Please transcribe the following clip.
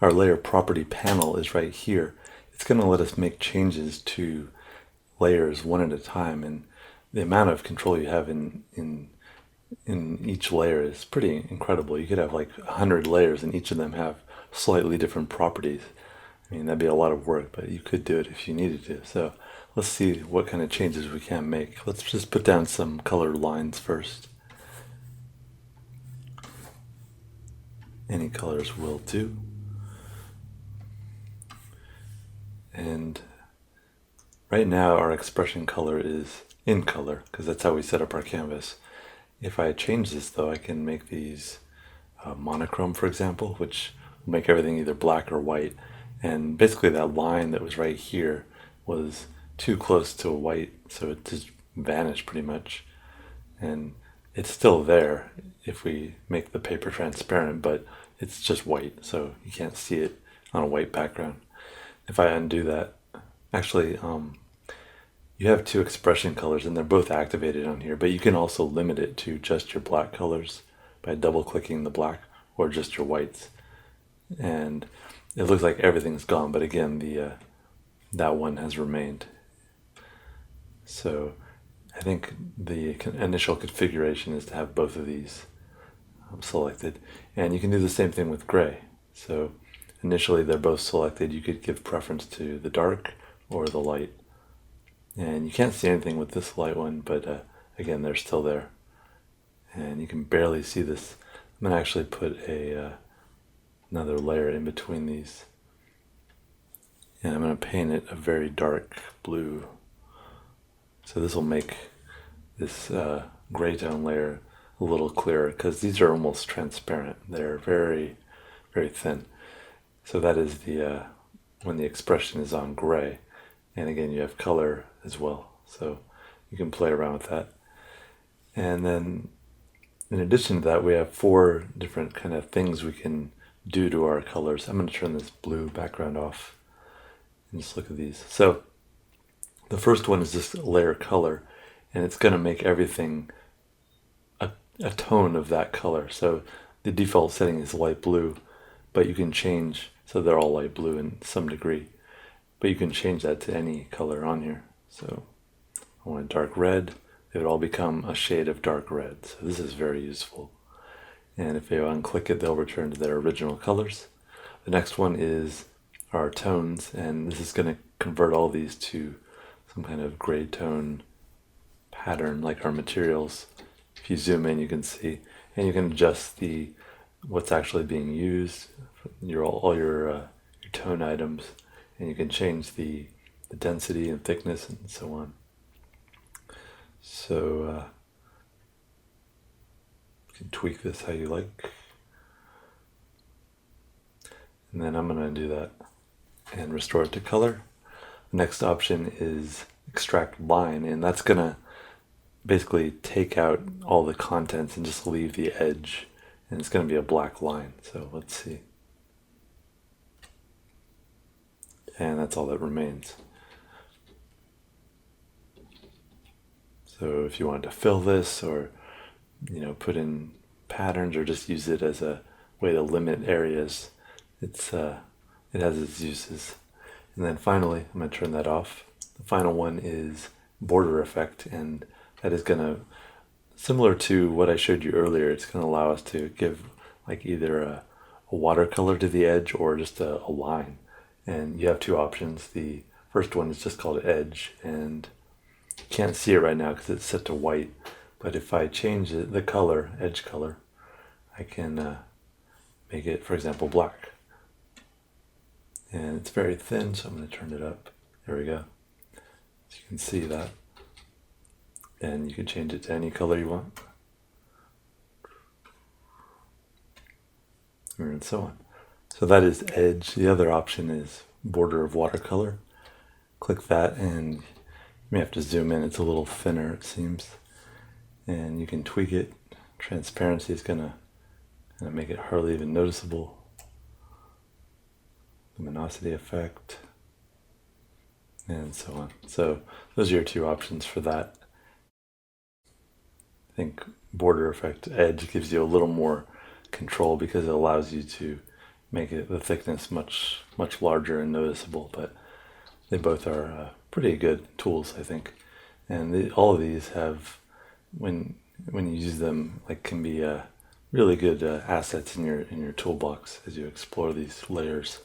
our layer property panel is right here. It's going to let us make changes to layers one at a time, and the amount of control you have in each layer is pretty incredible. You could have like 100 layers and each of them have slightly different properties. I mean, that'd be a lot of work, but you could do it if you needed to. So let's see what kind of changes we can make. Let's just put down some colored lines first. Any colors will do. And right now our expression color is in color because that's how we set up our canvas. If I change this though, I can make these monochrome, for example, which will make everything either black or white. And basically that line that was right here was too close to white, so it just vanished pretty much. And it's still there if we make the paper transparent, but it's just white, so you can't see it on a white background. If I undo that, actually, you have two expression colors and they're both activated on here, but you can also limit it to just your black colors by double clicking the black or just your whites. And it looks like everything's gone, but again, that one has remained. So I think the initial configuration is to have both of these selected. And you can do the same thing with gray. So initially they're both selected. You could give preference to the dark or the light. And you can't see anything with this light one, but again, they're still there. And you can barely see this. I'm gonna actually put another layer in between these. And I'm gonna paint it a very dark blue. So this will make this gray tone layer a little clearer because these are almost transparent. They're very, very thin. So that is the when the expression is on gray. And again, you have color as well. So you can play around with that. And then in addition to that, we have 4 different kind of things we can do to our colors. I'm going to turn this blue background off and just look at these. So the first one is just layer color, and it's going to make everything a tone of that color. So the default setting is light blue, but you can change, so they're all light blue in some degree, but you can change that to any color on here. So I want dark red, it would all become a shade of dark red. So this is very useful. And if you unclick it, they'll return to their original colors. The next one is our tones, and this is going to convert all these to some kind of gray tone pattern like our materials. If you zoom in, you can see, and you can adjust what's actually being used, all your tone items, and you can change the density and thickness and so on. So you can tweak this how you like. And then I'm going to undo that and restore it to color. The next option is extract line, and that's going to basically take out all the contents and just leave the edge, and it's going to be a black line. So let's see. And that's all that remains. So if you want to fill this, or put in patterns, or just use it as a way to limit areas, it has its uses. And then finally, I'm going to turn that off. The final one is border effect, and that is going to, similar to what I showed you earlier, it's going to allow us to give like either a watercolor to the edge or just a line. And you have 2 options. The first one is just called edge, and you can't see it right now because it's set to white. But if I change the color, edge color, I can make it, for example, black. And it's very thin, so I'm going to turn it up. There we go. So you can see that. And you can change it to any color you want. And so on. So that is edge. The other option is border of watercolor. Click that, and you may have to zoom in. It's a little thinner, it seems. And you can tweak it. Transparency is going to make it hardly even noticeable. Luminosity effect, and so on. So those are your 2 options for that. I think border effect edge gives you a little more control because it allows you to make the thickness much larger and noticeable. But they both are pretty good tools, I think. And all of these have, when you use them, like can be really good assets in your toolbox as you explore these layers.